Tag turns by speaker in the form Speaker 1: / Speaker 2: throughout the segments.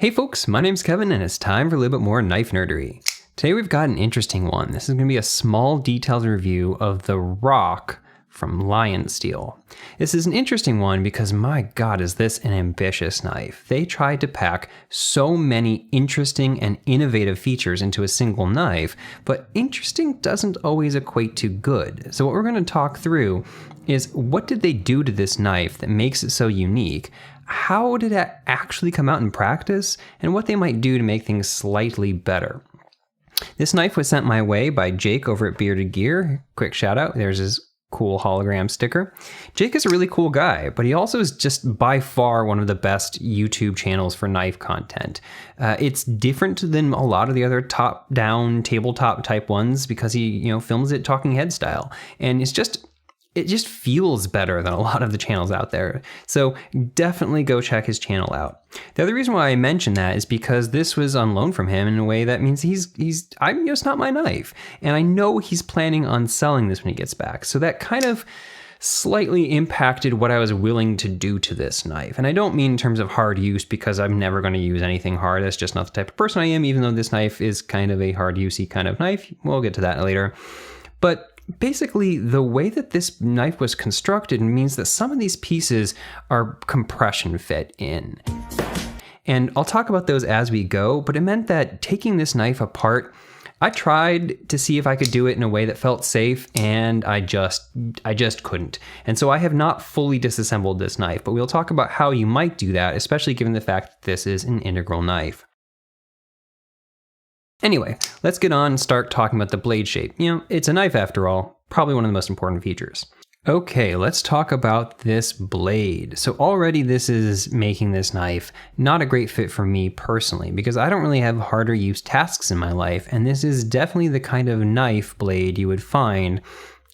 Speaker 1: Hey folks, my name's Kevin and it's time for a little bit more knife nerdery. Today we've got an interesting one. This is going to be a small detailed review of the R.O.K from LionSTEEL. This is an interesting one because my god is this an ambitious knife. They tried to pack so many interesting and innovative features into a single knife, but interesting doesn't always equate to good. So what we're going to talk through is what did they do to this knife that makes it so unique? How did that actually come out in practice, and what they might do to make things slightly better. This knife was sent my way by Jake over at Bearded Gear. Quick shout out, there's his cool hologram sticker. Jake is a really cool guy, but he also is just by far one of the best YouTube channels for knife content. It's different than a lot of the other top-down tabletop type ones because he, films it talking head style, and it just feels better than a lot of the channels out there. So definitely go check his channel out. The other reason why I mention that is because this was on loan from him in a way that means I'm just not my knife. And I know he's planning on selling this when he gets back. So that kind of slightly impacted what I was willing to do to this knife. And I don't mean in terms of hard use because I'm never going to use anything hard. That's just not the type of person I am, even though this knife is kind of a hard usey kind of knife. We'll get to that later. But basically, the way that this knife was constructed means that some of these pieces are compression fit in. And I'll talk about those as we go, but it meant that taking this knife apart, I tried to see if I could do it in a way that felt safe, and I just couldn't. And so I have not fully disassembled this knife, but we'll talk about how you might do that, especially given the fact that this is an integral knife. Anyway, let's get on and start talking about the blade shape. It's a knife after all, probably one of the most important features. Okay, let's talk about this blade. So already this is making this knife not a great fit for me personally because I don't really have harder use tasks in my life, and this is definitely the kind of knife blade you would find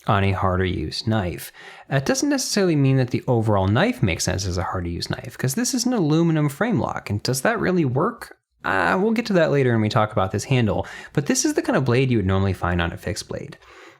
Speaker 1: on a harder use knife. That doesn't necessarily mean that the overall knife makes sense as a harder use knife because this is an aluminum frame lock, and does that really work? We'll get to that later when we talk about this handle, but this is the kind of blade you would normally find on a fixed blade.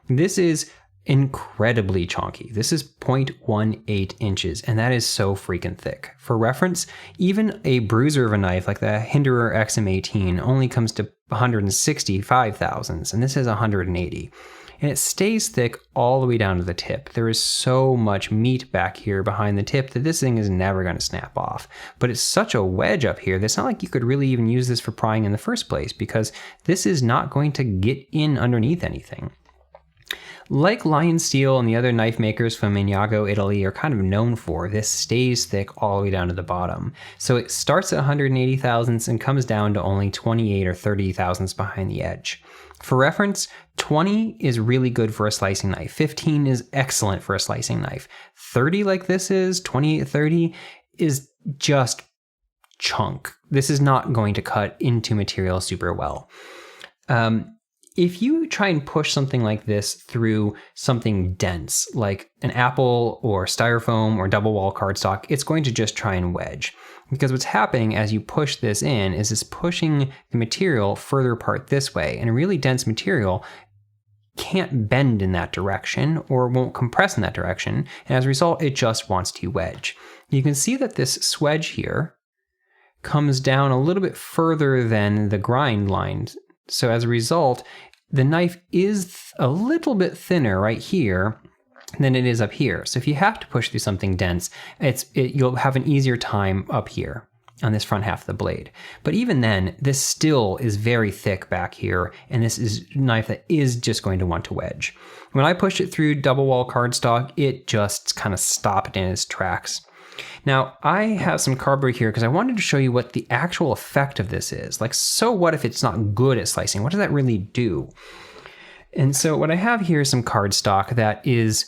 Speaker 1: This is incredibly chonky. This is 0.18 inches, and that is so freaking thick. For reference, even a bruiser of a knife like the Hinderer XM18 only comes to 165 thousandths, and this is 180. And it stays thick all the way down to the tip. There is so much meat back here behind the tip that this thing is never going to snap off. But it's such a wedge up here that it's not like you could really even use this for prying in the first place because this is not going to get in underneath anything. Like LionSTEEL and the other knife makers from Magnago, Italy are kind of known for, this stays thick all the way down to the bottom. So it starts at 180 thousandths and comes down to only 28 or 30 thousandths behind the edge. For reference, 20 is really good for a slicing knife. 15 is excellent for a slicing knife. 30 like this is, 28, 30 is just chunk. This is not going to cut into material super well. If you try and push something like this through something dense, like an apple or styrofoam or double wall cardstock, it's going to just try and wedge. Because what's happening as you push this in is it's pushing the material further apart this way. And a really dense material can't bend in that direction or won't compress in that direction. And as a result, it just wants to wedge. You can see that this swedge here comes down a little bit further than the grind line. So as a result, the knife is a little bit thinner right here than it is up here. So if you have to push through something dense, you'll have an easier time up here on this front half of the blade. But even then, this still is very thick back here, and this is a knife that is just going to want to wedge. When I pushed it through double wall cardstock, it just kind of stopped in its tracks. Now, I have some cardboard here because I wanted to show you what the actual effect of this is. Like, so what if it's not good at slicing? What does that really do? And so what I have here is some cardstock that is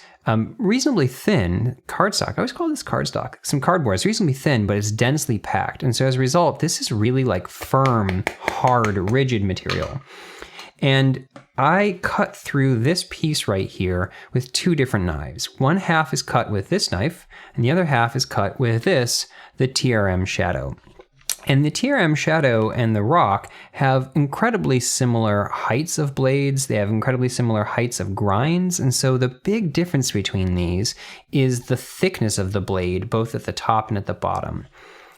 Speaker 1: reasonably thin. Cardstock, I always call this cardstock. Some cardboard, it's reasonably thin, but it's densely packed. And so as a result, this is really like firm, hard, rigid material. And I cut through this piece right here with two different knives. One half is cut with this knife, and the other half is cut with this, the TRM Shadow. And the TRM Shadow and the R.O.K have incredibly similar heights of blades. They have incredibly similar heights of grinds. And so the big difference between these is the thickness of the blade, both at the top and at the bottom.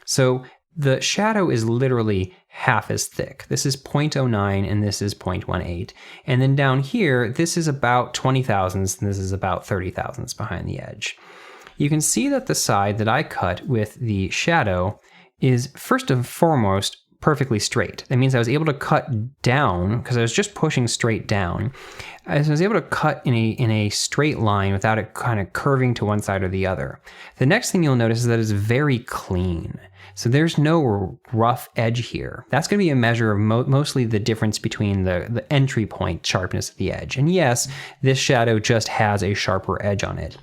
Speaker 1: So the shadow is literally half as thick. This is 0.09 and this is 0.18. And then down here, this is about 20 thousandths and this is about 30 thousandths behind the edge. You can see that the side that I cut with the shadow is first and foremost perfectly straight. That means I was able to cut down because I was just pushing straight down. I was able to cut in a straight line without it kind of curving to one side or the other. The next thing you'll notice is that it's very clean. So there's no rough edge here. That's going to be a measure of mostly the difference between the entry point sharpness of the edge. And yes, this shadow just has a sharper edge on it.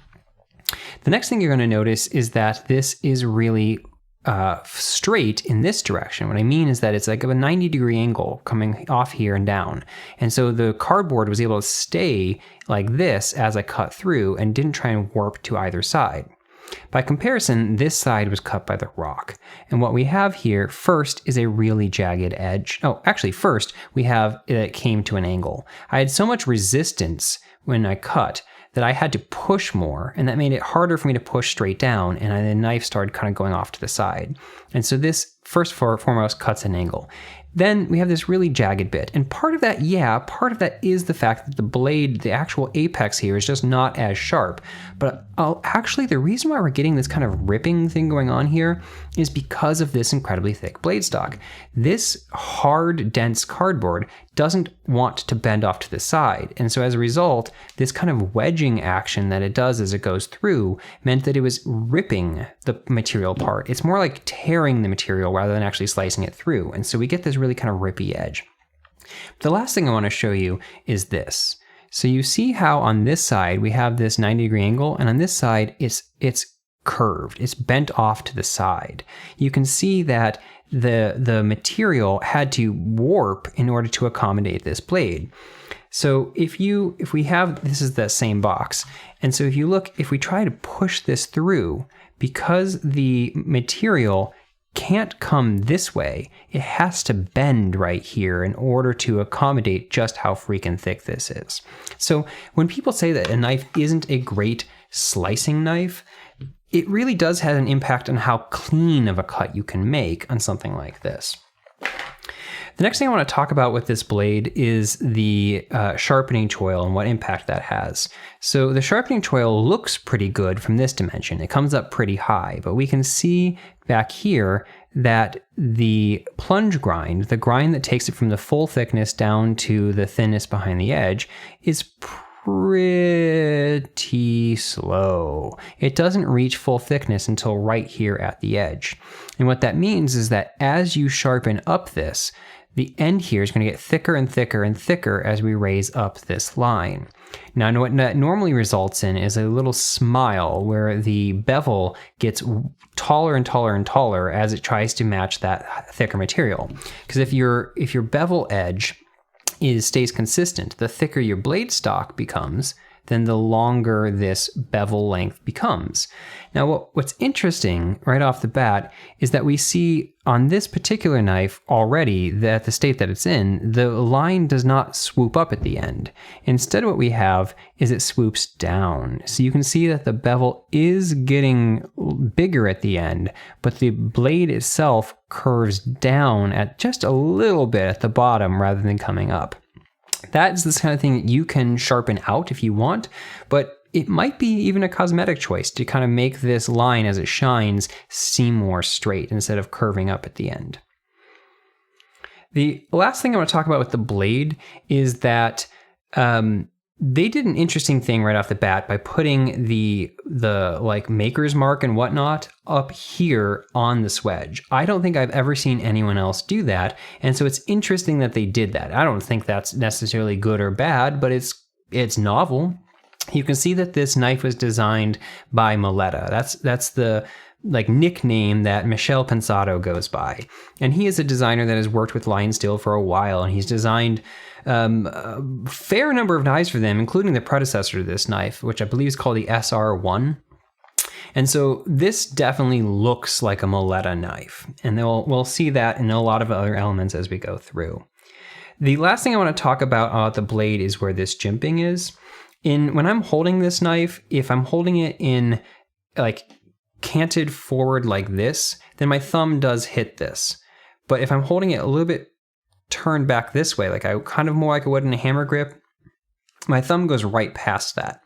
Speaker 1: The next thing you're going to notice is that this is really straight in this direction. What I mean is that it's like a 90-degree angle coming off here and down. And so the cardboard was able to stay like this as I cut through and didn't try and warp to either side. By comparison, this side was cut by the R.O.K. And what we have here first is a really jagged edge. Oh, actually first we have it came to an angle. I had so much resistance when I cut that I had to push more, and that made it harder for me to push straight down, and the knife started kind of going off to the side. And so this first and foremost cuts an angle. Then we have this really jagged bit, and part of that is the fact that the blade, the actual apex here, is just not as sharp. But actually the reason why we're getting this kind of ripping thing going on here is because of this incredibly thick blade stock. This hard, dense cardboard doesn't want to bend off to the side, and so as a result, this kind of wedging action that it does as it goes through meant that it was ripping the material apart. It's more like tearing the material rather than actually slicing it through, and so we get this really kind of rippy edge. The last thing I want to show you is this. So you see how on this side we have this 90-degree angle, and on this side it's curved, it's bent off to the side. You can see that the material had to warp in order to accommodate this blade. So if we have, this is the same box, and so if we try to push this through, because the material can't come this way, it has to bend right here in order to accommodate just how freaking thick this is. So when people say that a knife isn't a great slicing knife, it really does have an impact on how clean of a cut you can make on something like this. The next thing I want to talk about with this blade is the sharpening choil and what impact that has. So the sharpening choil looks pretty good from this dimension. It comes up pretty high, but we can see back here that the plunge grind, the grind that takes it from the full thickness down to the thinness behind the edge, is pretty slow. It doesn't reach full thickness until right here at the edge. And what that means is that as you sharpen up this, the end here is going to get thicker and thicker and thicker as we raise up this line. Now, what that normally results in is a little smile where the bevel gets taller and taller and taller as it tries to match that thicker material. Because if your bevel edge stays consistent, the thicker your blade stock becomes, then the longer this bevel length becomes. Now, what's interesting right off the bat is that we see on this particular knife already that the state that it's in, the line does not swoop up at the end. Instead, what we have is it swoops down. So you can see that the bevel is getting bigger at the end, but the blade itself curves down at just a little bit at the bottom rather than coming up. That's this kind of thing that you can sharpen out if you want, but it might be even a cosmetic choice to kind of make this line as it shines seem more straight instead of curving up at the end. The last thing I want to talk about with the blade is that they did an interesting thing right off the bat by putting the like maker's mark and whatnot up here on the swedge. I don't think I've ever seen anyone else do that, and so it's interesting that they did that. I don't think that's necessarily good or bad, but it's novel. You can see that this knife was designed by Molletta. That's the nickname that Michel Pensato goes by. And he is a designer that has worked with LionSTEEL for a while, and he's designed a fair number of knives for them, including the predecessor to this knife, which I believe is called the SR1. And so this definitely looks like a Molletta knife, and we'll see that in a lot of other elements as we go through. The last thing I want to talk about the blade is where this jimping is. When I'm holding this knife, if I'm holding it in canted forward like this, then my thumb does hit this. But if I'm holding it a little bit turned back this way, like I kind of more like I would in a hammer grip, my thumb goes right past that.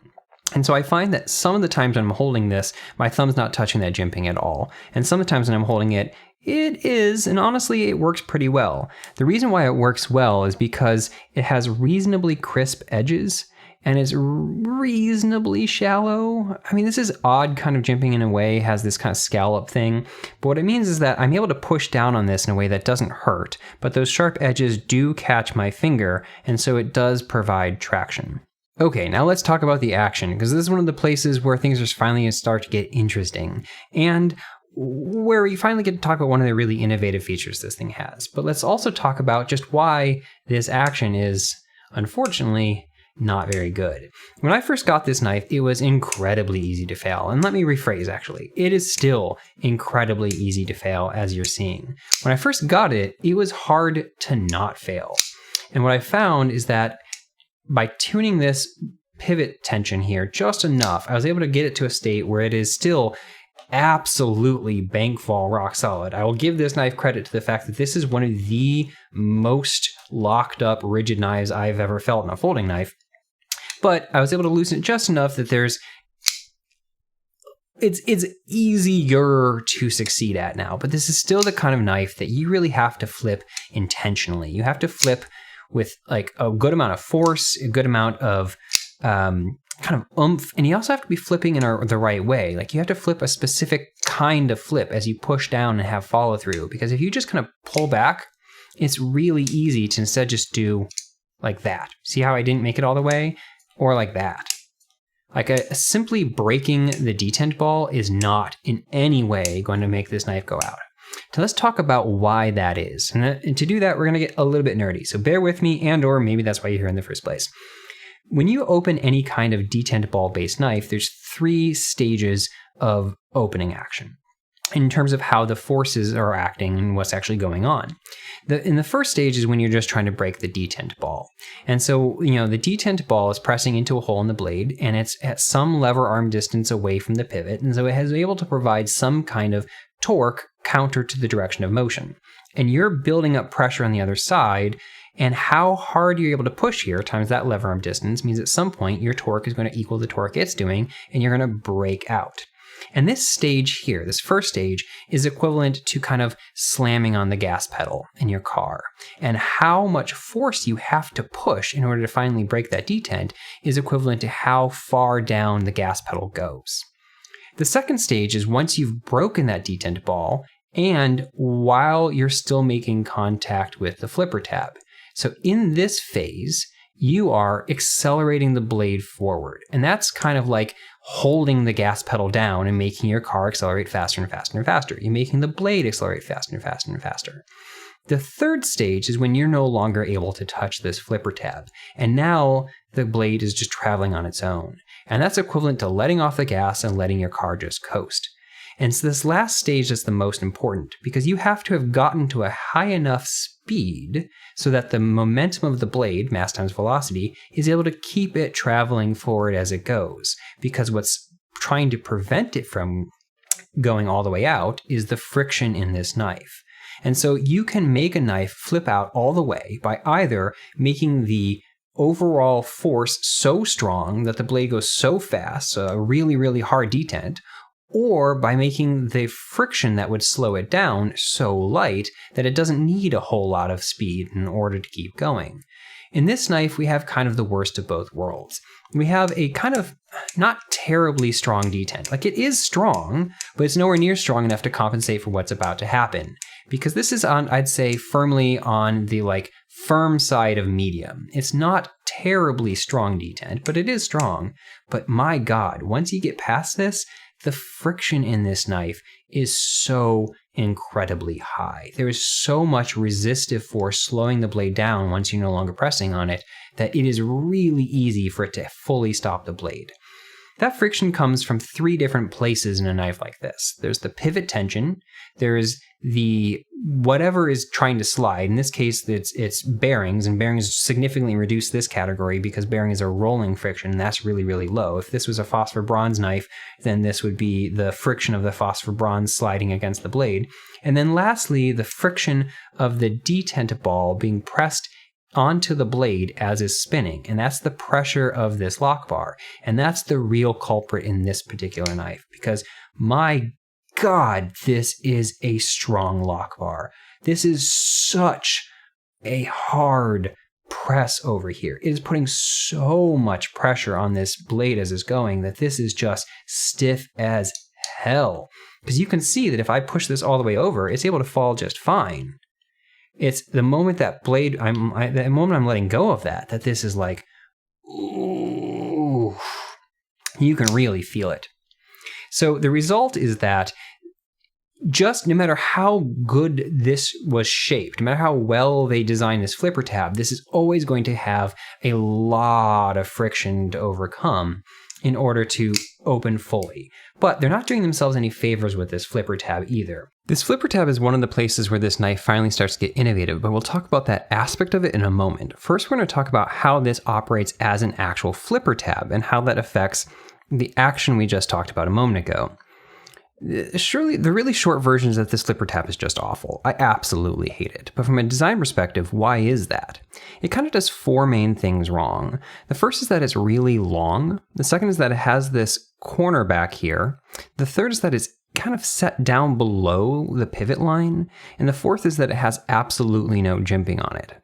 Speaker 1: And so I find that some of the times when I'm holding this, my thumb's not touching that jimping at all. And some of the times when I'm holding it, it is, and honestly, it works pretty well. The reason why it works well is because it has reasonably crisp edges and is reasonably shallow. I mean, this is odd kind of jimping in a way, has this kind of scallop thing. But what it means is that I'm able to push down on this in a way that doesn't hurt, but those sharp edges do catch my finger, and so it does provide traction. Okay, now let's talk about the action, because this is one of the places where things are finally going to start to get interesting, and where we finally get to talk about one of the really innovative features this thing has. But let's also talk about just why this action is, unfortunately, not very good. When I first got this knife, it was incredibly easy to fail. And let me rephrase, actually. It is still incredibly easy to fail, as you're seeing. When I first got it, it was hard to not fail. And what I found is that by tuning this pivot tension here just enough, I was able to get it to a state where it is still absolutely bank fall rock solid. I will give this knife credit to the fact that this is one of the most locked up rigid knives I've ever felt in a folding knife. But I was able to loosen it just enough that it's easier to succeed at now. But this is still the kind of knife that you really have to flip intentionally. You have to flip with like a good amount of force, a good amount of kind of oomph, and you also have to be flipping in the right way. Like you have to flip a specific kind of flip as you push down and have follow through, because if you just kind of pull back, it's really easy to instead just do like that. See how I didn't make it all the way? Or like that. Like simply breaking the detent ball is not in any way going to make this knife go out. So let's talk about why that is. And to do that, we're going to get a little bit nerdy. So bear with me, and or maybe that's why you're here in the first place. When you open any kind of detent ball based knife, there's 3 stages of opening action in terms of how the forces are acting and what's actually going on. In the first stage is when you're just trying to break the detent ball. And so, the detent ball is pressing into a hole in the blade, and it's at some lever arm distance away from the pivot. And so it has been able to provide some kind of torque counter to the direction of motion. And you're building up pressure on the other side, and how hard you're able to push here times that lever arm distance means at some point your torque is going to equal the torque it's doing, and you're going to break out. And this stage here, this first stage, is equivalent to kind of slamming on the gas pedal in your car. And how much force you have to push in order to finally break that detent is equivalent to how far down the gas pedal goes. The second stage is once you've broken that detent ball, and while you're still making contact with the flipper tab. So in this phase, you are accelerating the blade forward. And that's kind of like holding the gas pedal down and making your car accelerate faster and faster and faster. You're making the blade accelerate faster and faster and faster. The third stage is when you're no longer able to touch this flipper tab. And now the blade is just traveling on its own. And that's equivalent to letting off the gas and letting your car just coast. And so this last stage is the most important, because you have to have gotten to a high enough speed so that the momentum of the blade, mass times velocity, is able to keep it traveling forward as it goes. Because what's trying to prevent it from going all the way out is the friction in this knife. And so you can make a knife flip out all the way by either making the overall force so strong that the blade goes so fast, so a really, really hard detent, or by making the friction that would slow it down so light that it doesn't need a whole lot of speed in order to keep going. In this knife, we have kind of the worst of both worlds. We have a kind of not terribly strong detent. Like, it is strong, but it's nowhere near strong enough to compensate for what's about to happen. Because this is on, I'd say, firmly on the firm side of medium. It's not terribly strong detent, but it is strong. But my God, once you get past this, the friction in this knife is so incredibly high. There is so much resistive force slowing the blade down once you're no longer pressing on it that it is really easy for it to fully stop the blade. That friction comes from 3 different places in a knife like this. There's the pivot tension, there's the whatever is trying to slide. In this case, it's bearings, and bearings significantly reduce this category because bearings are rolling friction, and that's really, really low. If this was a phosphor bronze knife, then this would be the friction of the phosphor bronze sliding against the blade. And then lastly, the friction of the detent ball being pressed onto the blade as it's spinning, and that's the pressure of this lock bar. And that's the real culprit in this particular knife, because my God, this is a strong lock bar. This is such a hard press over here. It is putting so much pressure on this blade as it's going that this is just stiff as hell. Because you can see that if I push this all the way over, it's able to fall just fine. It's the moment that blade, the moment I'm letting go of that this is like, ooh, you can really feel it. So the result is that just no matter how good this was shaped, no matter how well they designed this flipper tab, this is always going to have a lot of friction to overcome in order to open fully. But they're not doing themselves any favors with this flipper tab either. This flipper tab is one of the places where this knife finally starts to get innovative, but we'll talk about that aspect of it in a moment. First, we're going to talk about how this operates as an actual flipper tab and how that affects the action we just talked about a moment ago. Surely, the really short versions of this flipper tab is just awful. I absolutely hate it. But from a design perspective, why is that? It kind of does 4 main things wrong. The first is that it's really long. The second is that it has this corner back here. The third is that it's kind of set down below the pivot line. And the fourth is that it has absolutely no jimping on it.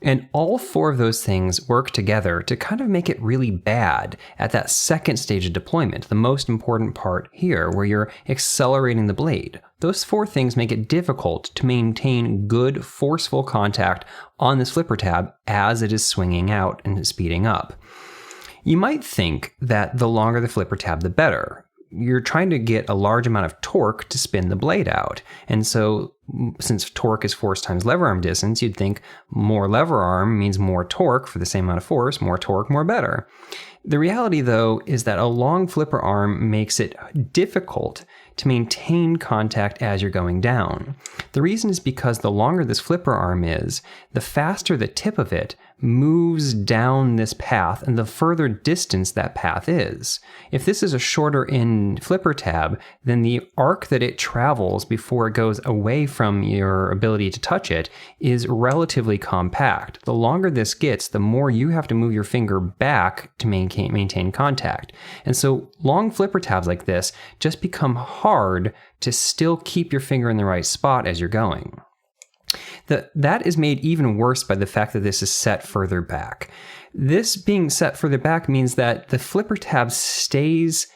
Speaker 1: And all 4 of those things work together to kind of make it really bad at that second stage of deployment, the most important part here, where you're accelerating the blade. Those 4 things make it difficult to maintain good, forceful contact on this flipper tab as it is swinging out and speeding up. You might think that the longer the flipper tab, the better. You're trying to get a large amount of torque to spin the blade out. And so since torque is force times lever arm distance, you'd think more lever arm means more torque for the same amount of force, more torque, more better. The reality, though, is that a long flipper arm makes it difficult to maintain contact as you're going down. The reason is because the longer this flipper arm is, the faster the tip of it moves down this path and the further distance that path is. If this is a shorter end flipper tab, then the arc that it travels before it goes away from your ability to touch it is relatively compact. The longer this gets, the more you have to move your finger back to maintain contact. And so long flipper tabs like this just become hard to still keep your finger in the right spot as you're going. That is made even worse by the fact that this is set further back. This being set further back means that the flipper tab stays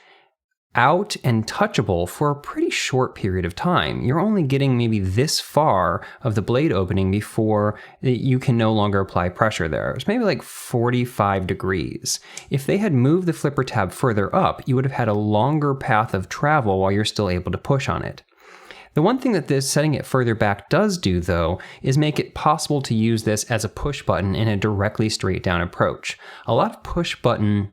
Speaker 1: out and touchable for a pretty short period of time. You're only getting maybe this far of the blade opening before you can no longer apply pressure there. It's maybe like 45 degrees. If they had moved the flipper tab further up, you would have had a longer path of travel while you're still able to push on it. The one thing that this setting it further back does do, though, is make it possible to use this as a push button in a directly straight down approach. A lot of push button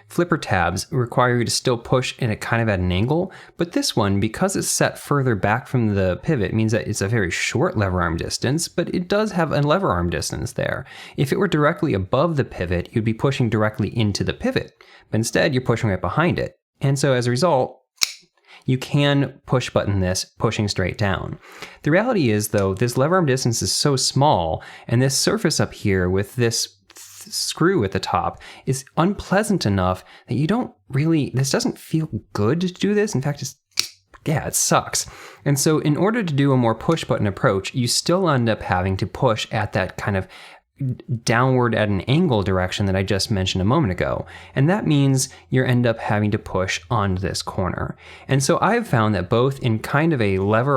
Speaker 1: flipper tabs require you to still push in it kind of at an angle, but this one, because it's set further back from the pivot, means that it's a very short lever arm distance, but it does have a lever arm distance there. If it were directly above the pivot, you'd be pushing directly into the pivot, but instead you're pushing right behind it. And so as a result, you can push button this pushing straight down. The reality is, though, this lever arm distance is so small, and this surface up here with this screw at the top is unpleasant enough that you don't really, this doesn't feel good to do this. In fact, it sucks. And so in order to do a more push button approach, you still end up having to push at that kind of downward at an angle direction that I just mentioned a moment ago. And that means you end up having to push on this corner. And so I've found that both in kind of a light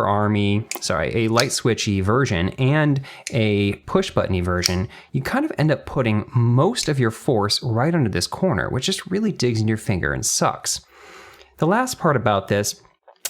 Speaker 1: switchy version and a push buttony version, you kind of end up putting most of your force right under this corner, which just really digs in your finger and sucks. The last part about this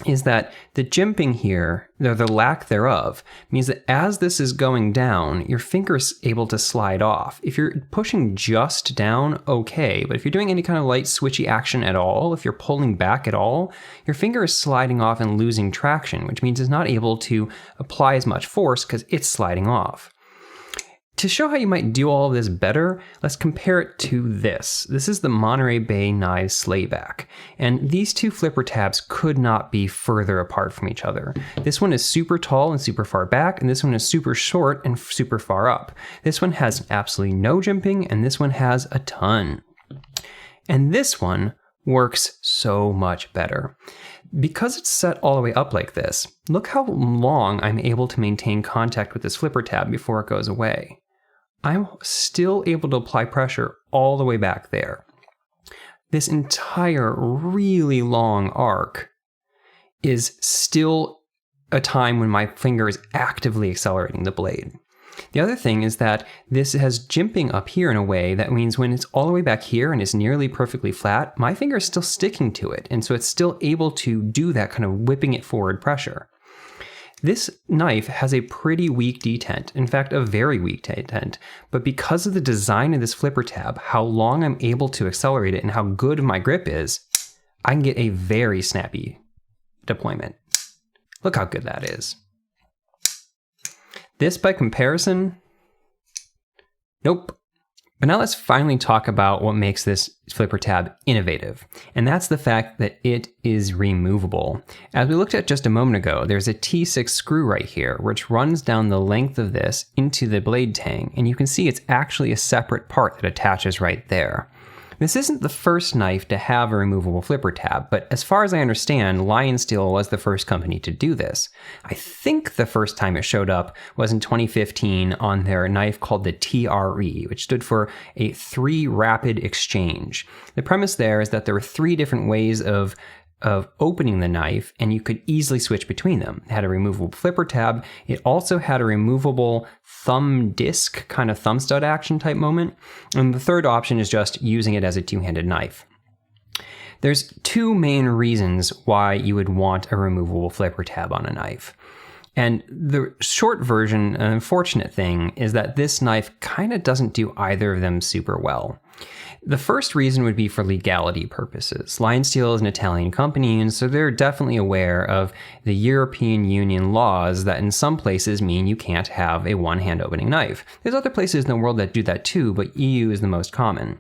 Speaker 1: is that the jimping here, or the lack thereof, means that as this is going down, your finger is able to slide off. If you're pushing just down, okay, but if you're doing any kind of light switchy action at all, if you're pulling back at all, your finger is sliding off and losing traction, which means it's not able to apply as much force because it's sliding off. To show how you might do all of this better, let's compare it to this. This is the Monterey Bay Knives Slayback, and these two flipper tabs could not be further apart from each other. This one is super tall and super far back, and this one is super short and super far up. This one has absolutely no jimping, and this one has a ton. And this one works so much better. Because it's set all the way up like this, look how long I'm able to maintain contact with this flipper tab before it goes away. I'm still able to apply pressure all the way back there. This entire really long arc is still a time when my finger is actively accelerating the blade. The other thing is that this has jimping up here in a way that means when it's all the way back here and is nearly perfectly flat, my finger is still sticking to it, and so it's still able to do that kind of whipping it forward pressure. This knife has a pretty weak detent, in fact a very weak detent, but because of the design of this flipper tab, how long I'm able to accelerate it and how good my grip is, I can get a very snappy deployment. Look how good that is. This by comparison, nope. But now let's finally talk about what makes this flipper tab innovative, and that's the fact that it is removable. As we looked at just a moment ago, there's a T6 screw right here, which runs down the length of this into the blade tang, and you can see it's actually a separate part that attaches right there. This isn't the first knife to have a removable flipper tab, but as far as I understand, LionSTEEL was the first company to do this. I think the first time it showed up was in 2015 on their knife called the TRE, which stood for a 3 rapid exchange. The premise there is that there were 3 different ways of opening the knife, and you could easily switch between them. It had a removable flipper tab. It also had a removable thumb disc, kind of thumb stud action type moment. And the third option is just using it as a two-handed knife. There's 2 main reasons why you would want a removable flipper tab on a knife. And the short version, an unfortunate thing, is that this knife kind of doesn't do either of them super well. The first reason would be for legality purposes. LionSTEEL is an Italian company, and so they're definitely aware of the European Union laws that in some places mean you can't have a one-hand opening knife. There's other places in the world that do that too, but EU is the most common.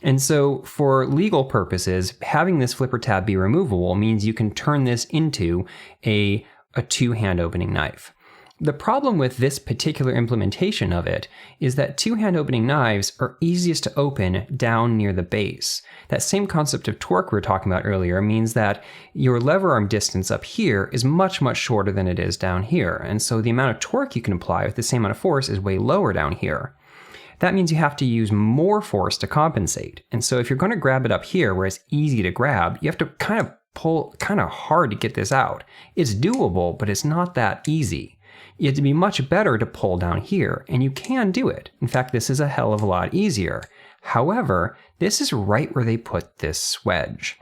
Speaker 1: And so for legal purposes, having this flipper tab be removable means you can turn this into a two-hand opening knife. The problem with this particular implementation of it is that two-hand opening knives are easiest to open down near the base. That same concept of torque we were talking about earlier means that your lever arm distance up here is much, much shorter than it is down here, and so the amount of torque you can apply with the same amount of force is way lower down here. That means you have to use more force to compensate, and so if you're going to grab it up here where it's easy to grab, you have to kind of pull kind of hard to get this out. It's doable, but it's not that easy. It'd be much better to pull down here, and you can do it. In fact, this is a hell of a lot easier. However, this is right where they put this swedge.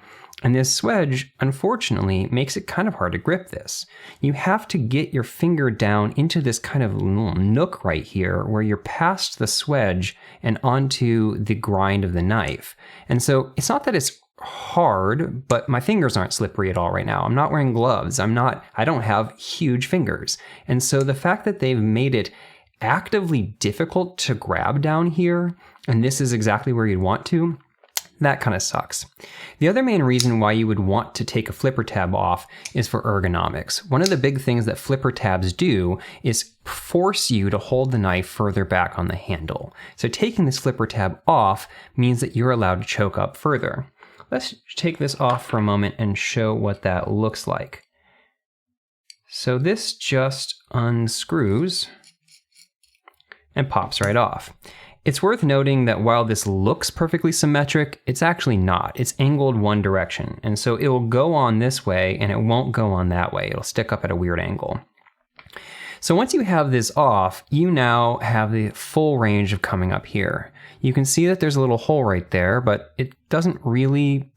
Speaker 1: And this swedge, unfortunately, makes it kind of hard to grip this. You have to get your finger down into this kind of little nook right here where you're past the swedge and onto the grind of the knife. And so it's not that it's hard, but my fingers aren't slippery at all right now. I'm not wearing gloves. I don't have huge fingers. And so the fact that they've made it actively difficult to grab down here, and this is exactly where you'd want to, that kind of sucks. The other main reason why you would want to take a flipper tab off is for ergonomics. One of the big things that flipper tabs do is force you to hold the knife further back on the handle. So taking this flipper tab off means that you're allowed to choke up further. Let's take this off for a moment and show what that looks like. So this just unscrews and pops right off. It's worth noting that while this looks perfectly symmetric, it's actually not. It's angled one direction, and so it will go on this way and it won't go on that way. It'll stick up at a weird angle. So once you have this off, you now have the full range of coming up here. You can see that there's a little hole right there, but it doesn't really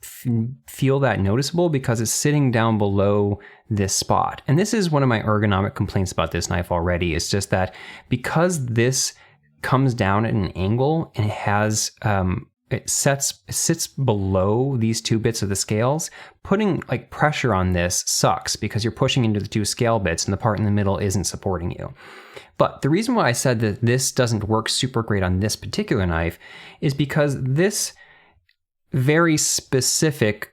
Speaker 1: feel that noticeable because it's sitting down below this spot. And this is one of my ergonomic complaints about this knife already. It's just that because this comes down at an angle and it has it sits below these two bits of the scales, putting like pressure on this sucks because you're pushing into the two scale bits and the part in the middle isn't supporting you. But the reason why I said that this doesn't work super great on this particular knife is because this very specific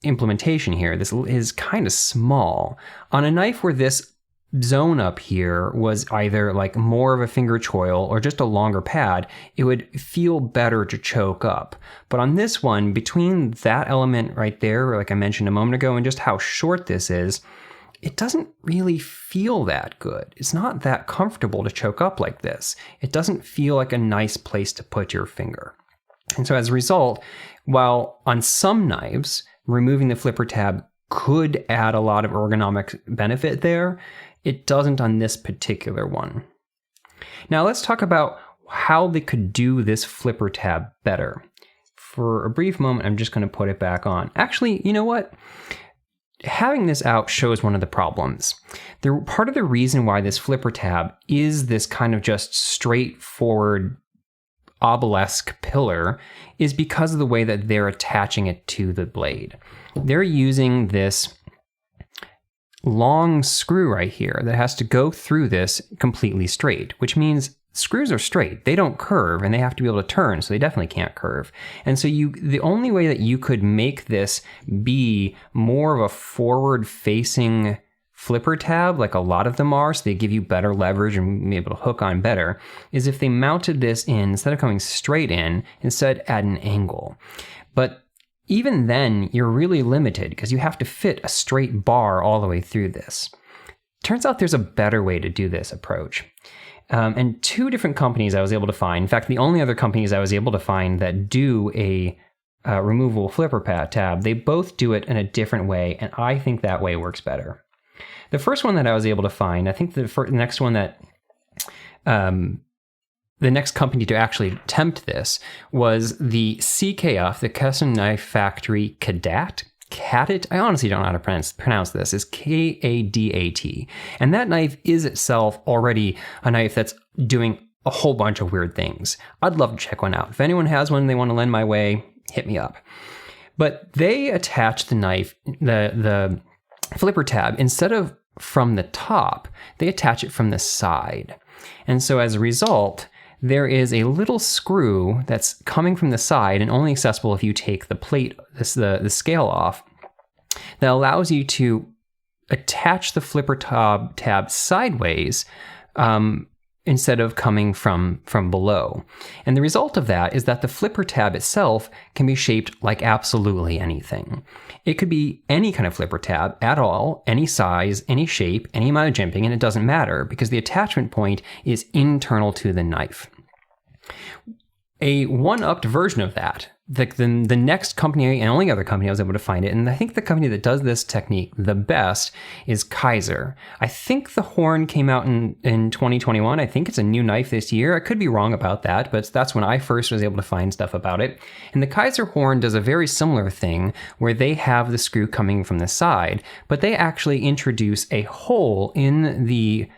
Speaker 1: implementation here, this is kind of small. On a knife where this zone up here was either like more of a finger choil or just a longer pad, it would feel better to choke up. But on this one, between that element right there, like I mentioned a moment ago, and just how short this is, it doesn't really feel that good. It's not that comfortable to choke up like this. It doesn't feel like a nice place to put your finger. And so as a result, while on some knives, removing the flipper tab could add a lot of ergonomic benefit there, it doesn't on this particular one. Now let's talk about how they could do this flipper tab better. For a brief moment, I'm just going to put it back on. Actually, you know what? Having this out shows one of the problems. Part of the reason why this flipper tab is this kind of just straightforward obelisk pillar is because of the way that they're attaching it to the blade. They're using this long screw right here that has to go through this completely straight, which means screws are straight. They don't curve and they have to be able to turn, so they definitely can't curve. And so the only way that you could make this be more of a forward-facing flipper tab, like a lot of them are, so they give you better leverage and be able to hook on better, is if they mounted this in, instead of coming straight in, instead at an angle. But even then, you're really limited because you have to fit a straight bar all the way through this. Turns out there's a better way to do this approach. And two different companies I was able to find, in fact, the only other companies I was able to find that do a removable flipper tab, they both do it in a different way, and I think that way works better. The first one that I was able to find, I think the next one that, the next company to actually attempt this was the CKF, the Custom Knife Factory Cadat. I honestly don't know how to pronounce this. It's K-A-D-A-T. And that knife is itself already a knife that's doing a whole bunch of weird things. I'd love to check one out. If anyone has one they want to lend my way, hit me up. But they attach the knife, the flipper tab, instead of from the top, they attach it from the side. And so as a result, there is a little screw that's coming from the side and only accessible if you take the plate, the scale off, that allows you to attach the flipper tab sideways instead of coming from below. And the result of that is that the flipper tab itself can be shaped like absolutely anything. It could be any kind of flipper tab at all, any size, any shape, any amount of jimping, and it doesn't matter because the attachment point is internal to the knife. A one-upped version of that, the next company and only other company I was able to find it, and I think the company that does this technique the best is Kaiser. I think the horn came out in 2021. I think it's a new knife this year. I could be wrong about that, but that's when I first was able to find stuff about it. And the Kaiser horn does a very similar thing where they have the screw coming from the side, but they actually introduce a hole in the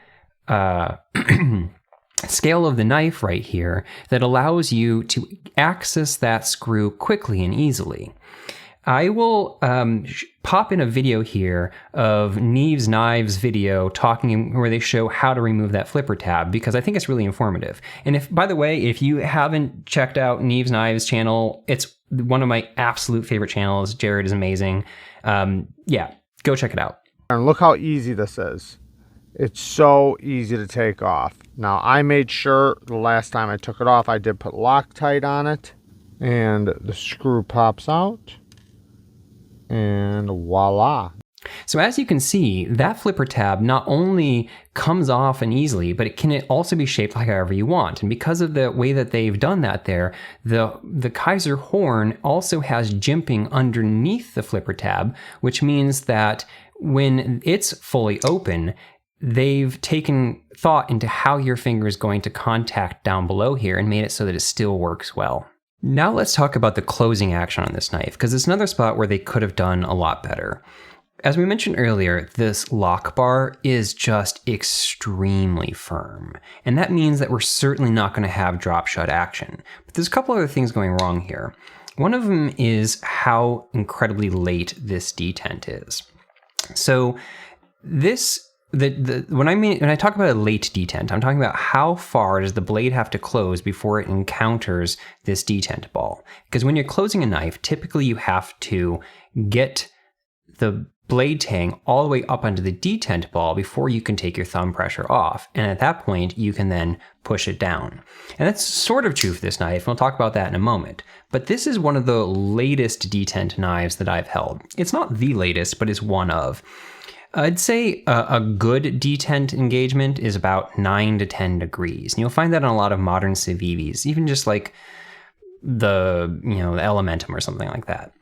Speaker 1: scale of the knife right here that allows you to access that screw quickly and easily. I will pop in a video here of Neve's Knives video talking where they show how to remove that flipper tab because I think it's really informative. And if, by the way, if you haven't checked out Neve's Knives channel, it's one of my absolute favorite channels. Jared is amazing. Yeah, go check it out.
Speaker 2: And look how easy this is. It's so easy to take off. Now, I made sure the last time I took it off, I did put Loctite on it. And the screw pops out. And voila.
Speaker 1: So as you can see, that flipper tab not only comes off and easily, but it can also be shaped like however you want. And because of the way that they've done that there, the Kaiser horn also has jimping underneath the flipper tab, which means that when it's fully open, they've taken thought into how your finger is going to contact down below here and made it so that it still works well. Now let's talk about the closing action on this knife, because it's another spot where they could have done a lot better. As we mentioned earlier, this lock bar is just extremely firm, and that means that we're certainly not going to have drop shut action. But there's a couple other things going wrong here. One of them is how incredibly late this detent is. So when I talk about a late detent, I'm talking about how far does the blade have to close before it encounters this detent ball. Because when you're closing a knife, typically you have to get the blade tang all the way up onto the detent ball before you can take your thumb pressure off. And at that point, you can then push it down. And that's sort of true for this knife, and we'll talk about that in a moment. But this is one of the latest detent knives that I've held. It's not the latest, but it's one of. I'd say a good detent engagement is about 9 to 10 degrees. And you'll find that on a lot of modern Civivis, even just like the Elementum or something like that.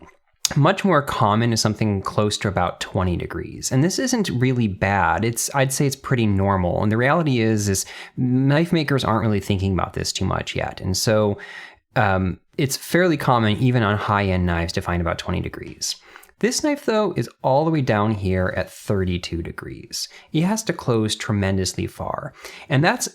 Speaker 1: Much more common is something close to about 20 degrees. And this isn't really bad. I'd say it's pretty normal. And the reality is knife makers aren't really thinking about this too much yet. And so it's fairly common even on high-end knives to find about 20 degrees. This knife, though, is all the way down here at 32 degrees. It has to close tremendously far. And that's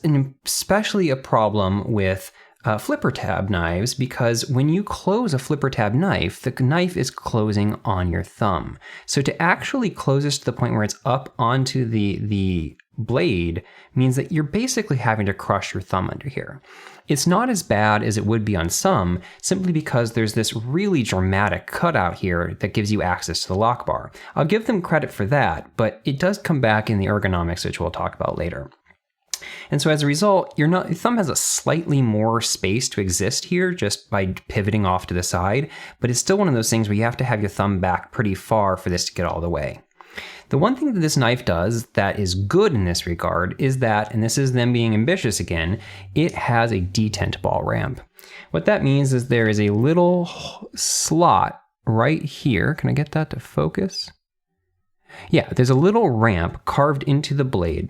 Speaker 1: especially a problem with flipper tab knives, because when you close a flipper tab knife, the knife is closing on your thumb. So to actually close this to the point where it's up onto the blade means that you're basically having to crush your thumb under here. It's not as bad as it would be on some, simply because there's this really dramatic cutout here that gives you access to the lock bar. I'll give them credit for that, but it does come back in the ergonomics, which we'll talk about later. And so as a result, your thumb has a slightly more space to exist here just by pivoting off to the side, but it's still one of those things where you have to have your thumb back pretty far for this to get all the way. The one thing that this knife does that is good in this regard is that, and this is them being ambitious again, it has a detent ball ramp. What that means is there is a little slot right here. Can I get that to focus? Yeah, there's a little ramp carved into the blade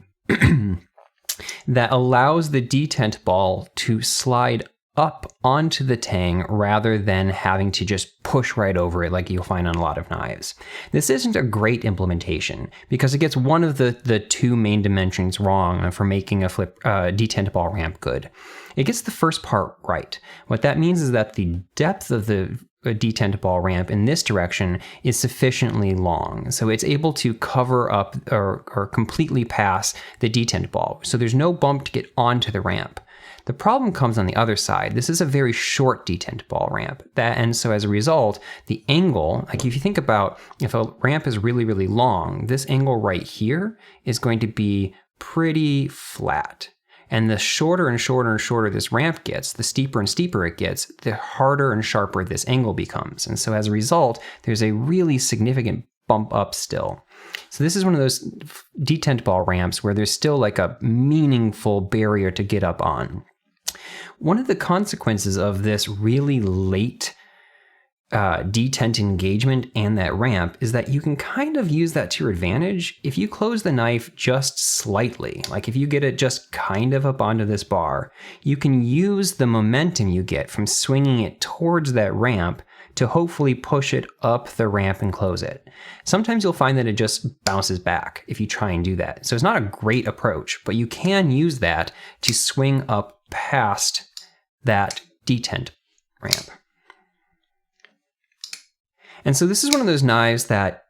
Speaker 1: that allows the detent ball to slide up onto the tang rather than having to just push right over it like you'll find on a lot of knives. This isn't a great implementation because it gets one of the two main dimensions wrong for making a detent ball ramp good. It gets the first part right. What that means is that the depth of the detent ball ramp in this direction is sufficiently long, so it's able to cover up or completely pass the detent ball. So there's no bump to get onto the ramp. The problem comes on the other side. This is a very short detent ball ramp. And so as a result, the angle, like if you think about if a ramp is really, really long, this angle right here is going to be pretty flat. And the shorter and shorter and shorter this ramp gets, the steeper and steeper it gets, the harder and sharper this angle becomes. And so as a result, there's a really significant bump up still. So this is one of those detent ball ramps where there's still like a meaningful barrier to get up on. One of the consequences of this really late detent engagement and that ramp is that you can kind of use that to your advantage if you close the knife just slightly. Like if you get it just kind of up onto this bar, you can use the momentum you get from swinging it towards that ramp to hopefully push it up the ramp and close it. Sometimes you'll find that it just bounces back if you try and do that. So it's not a great approach, but you can use that to swing up past that detent ramp. And so this is one of those knives that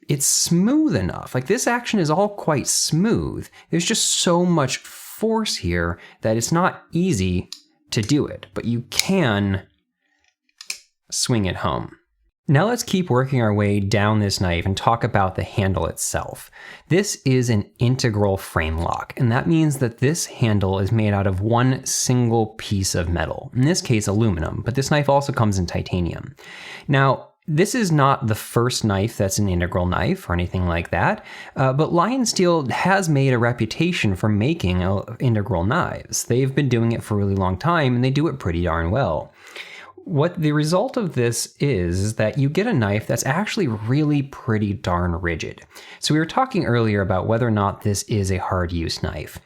Speaker 1: it's smooth enough. Like this action is all quite smooth. There's just so much force here that it's not easy to do it, but you can swing it home. Now let's keep working our way down this knife and talk about the handle itself. This is an integral frame lock, and that means that this handle is made out of one single piece of metal, in this case aluminum, but this knife also comes in titanium. Now, this is not the first knife that's an integral knife or anything like that, but LionSTEEL has made a reputation for making integral knives. They've been doing it for a really long time, and they do it pretty darn well. what the result of this is that you get a knife that's actually really pretty darn rigid. So we were talking earlier about whether or not this is a hard use knife,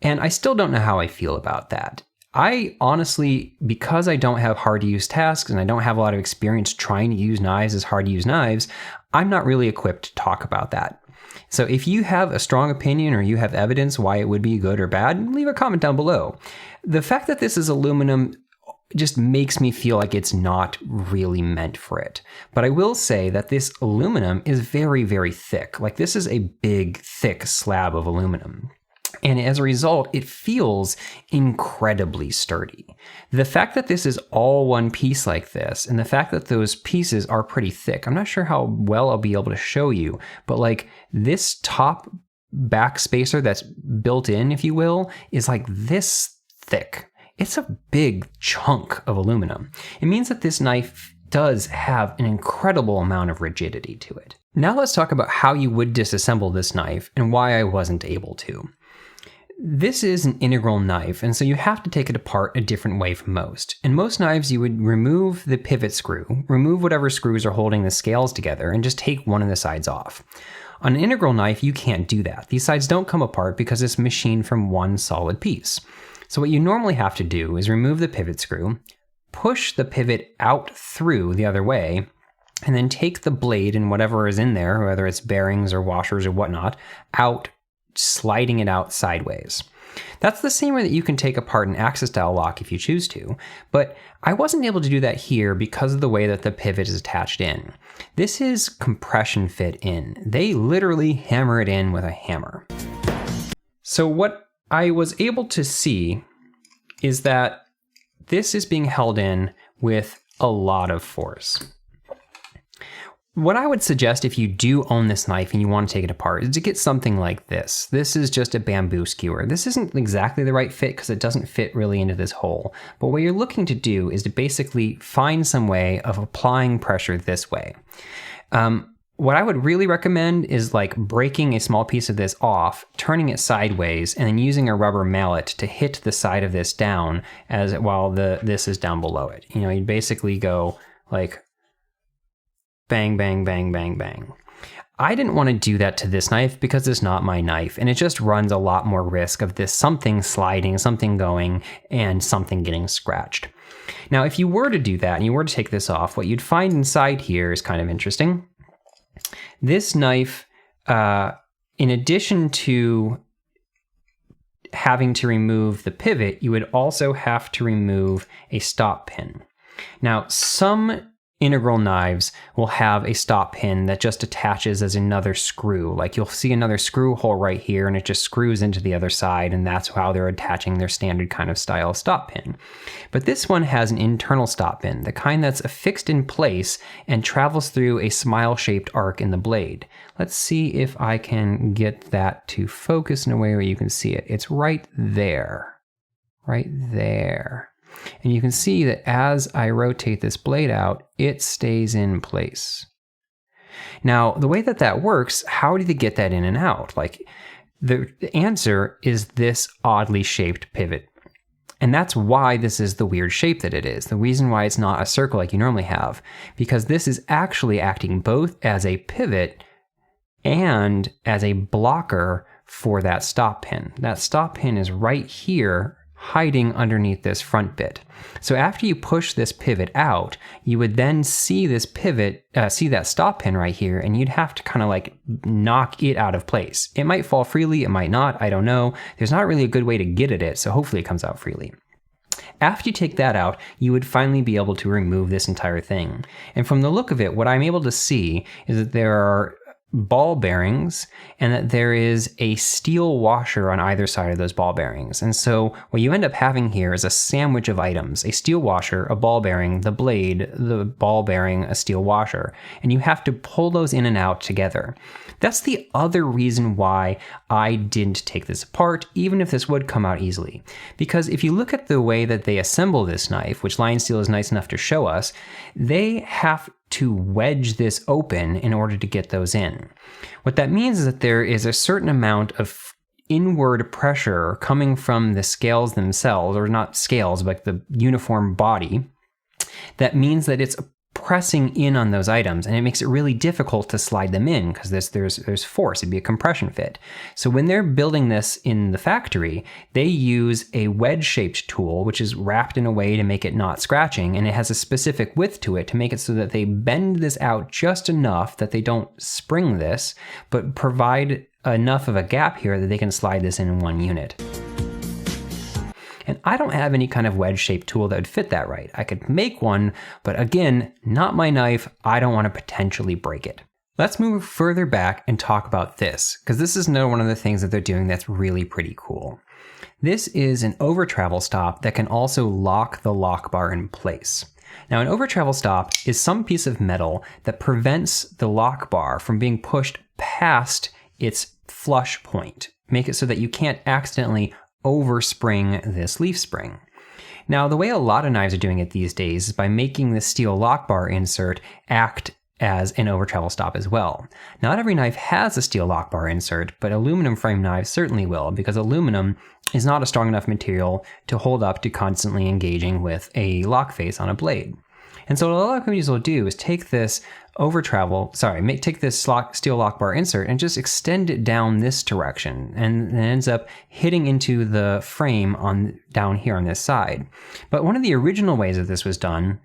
Speaker 1: and I still don't know how I feel about that. I honestly, because I don't have hard to use tasks and I don't have a lot of experience trying to use knives as hard to use knives, I'm not really equipped to talk about that. So if you have a strong opinion or you have evidence why it would be good or bad, leave a comment down below. The fact that this is aluminum just makes me feel like it's not really meant for it. But I will say that this aluminum is very, very thick. Like, this is a big, thick slab of aluminum. And as a result, it feels incredibly sturdy. The fact that this is all one piece like this, and the fact that those pieces are pretty thick, I'm not sure how well I'll be able to show you, but like this top back spacer that's built in, if you will, is like this thick. It's a big chunk of aluminum. It means that this knife does have an incredible amount of rigidity to it. Now let's talk about how you would disassemble this knife and why I wasn't able to. This is an integral knife, and so you have to take it apart a different way from most. In most knives, you would remove the pivot screw, remove whatever screws are holding the scales together, and just take one of the sides off. On an integral knife, you can't do that. These sides don't come apart because it's machined from one solid piece. So what you normally have to do is remove the pivot screw, push the pivot out through the other way, and then take the blade and whatever is in there, whether it's bearings or washers or whatnot, out, sliding it out sideways. That's the same way that you can take apart an axis style lock if you choose to, but I wasn't able to do that here because of the way that the pivot is attached in. This is compression fit in. They literally hammer it in with a hammer. So what I was able to see is that this is being held in with a lot of force. What I would suggest if you do own this knife and you want to take it apart is to get something like this. This is just a bamboo skewer. This isn't exactly the right fit because it doesn't fit really into this hole. But what you're looking to do is to basically find some way of applying pressure this way. What I would really recommend is like breaking a small piece of this off, turning it sideways, and then using a rubber mallet to hit the side of this down while this is down below it. You know, you basically go like bang, bang, bang, bang, bang. I didn't want to do that to this knife because it's not my knife, and it just runs a lot more risk of this something sliding, something going, and something getting scratched. Now, if you were to do that and you were to take this off, what you'd find inside here is kind of interesting. This knife, in addition to having to remove the pivot, you would also have to remove a stop pin. Now, some integral knives will have a stop pin that just attaches as another screw. Like you'll see another screw hole right here and it just screws into the other side, and that's how they're attaching their standard kind of style stop pin. But this one has an internal stop pin, the kind that's affixed in place and travels through a smile-shaped arc in the blade. Let's see if I can get that to focus in a way where you can see it. It's right there. Right there. And you can see that as I rotate this blade out, it stays in place. Now, the way that works, how do you get that in and out? Like, the answer is this oddly shaped pivot. And that's why this is the weird shape that it is. The reason why it's not a circle like you normally have, because this is actually acting both as a pivot and as a blocker for that stop pin. That stop pin is right here, hiding underneath this front bit. So after you push this pivot out, you would then see this pivot, see that stop pin right here, and you'd have to kind of like knock it out of place. It might fall freely, it might not, I don't know. There's not really a good way to get at it, so hopefully it comes out freely. After you take that out, you would finally be able to remove this entire thing. And from the look of it, what I'm able to see is that there are ball bearings and that there is a steel washer on either side of those ball bearings. And so what you end up having here is a sandwich of items: a steel washer, a ball bearing, the blade, the ball bearing, a steel washer, and you have to pull those in and out together. That's the other reason why I didn't take this apart, even if this would come out easily. Because if you look at the way that they assemble this knife, which LionSTEEL is nice enough to show us, they have to wedge this open in order to get those in. What that means is that there is a certain amount of inward pressure coming from the scales themselves, or not scales, but the uniform body, that means that it's pressing in on those items, and it makes it really difficult to slide them in because there's force. It'd be a compression fit. So when they're building this in the factory, they use a wedge-shaped tool, which is wrapped in a way to make it not scratching, and it has a specific width to it to make it so that they bend this out just enough that they don't spring this, but provide enough of a gap here that they can slide this in one unit. And I don't have any kind of wedge-shaped tool that would fit that right. I could make one, but again, not my knife. I don't want to potentially break it. Let's move further back and talk about this, because this is another one of the things that they're doing that's really pretty cool. This is an over-travel stop that can also lock the lock bar in place. Now, an over-travel stop is some piece of metal that prevents the lock bar from being pushed past its flush point. Make it so that you can't accidentally overspring this leaf spring. Now, the way a lot of knives are doing it these days is by making the steel lock bar insert act as an over-travel stop as well. Not every knife has a steel lock bar insert, but aluminum frame knives certainly will, because aluminum is not a strong enough material to hold up to constantly engaging with a lock face on a blade. And so what a lot of companies will do is take this take this steel lock bar insert and just extend it down this direction, and it ends up hitting into the frame down here on this side. But one of the original ways that this was done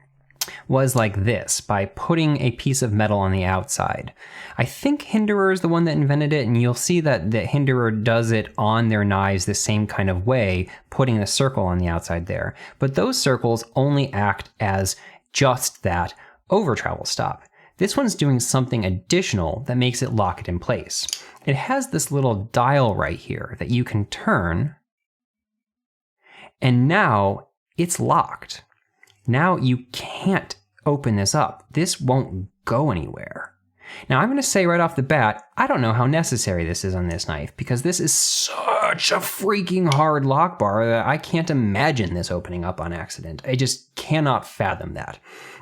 Speaker 1: was like this, by putting a piece of metal on the outside. I think Hinderer is the one that invented it, and you'll see that Hinderer does it on their knives the same kind of way, putting a circle on the outside there. But those circles only act as just that over-travel stop. This one's doing something additional that makes it lock it in place. It has this little dial right here that you can turn, and now it's locked. Now you can't open this up. This won't go anywhere. Now I'm going to say right off the bat, I don't know how necessary this is on this knife, because this is such a freaking hard lock bar that I can't imagine this opening up on accident. I just cannot fathom that.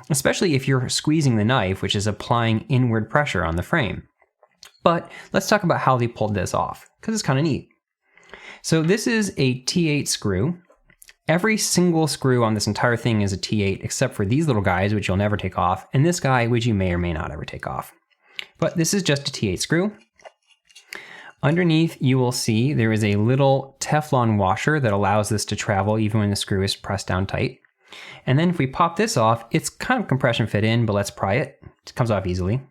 Speaker 1: Especially if you're squeezing the knife, which is applying inward pressure on the frame. But let's talk about how they pulled this off, because it's kind of neat. So this is a T8 screw. Every single screw on this entire thing is a T8, except for these little guys, which you'll never take off, and this guy, which you may or may not ever take off. But this is just a T8 screw. Underneath, you will see there is a little Teflon washer that allows this to travel even when the screw is pressed down tight. And then if we pop this off, it's kind of compression fit in, but let's pry it. It comes off easily.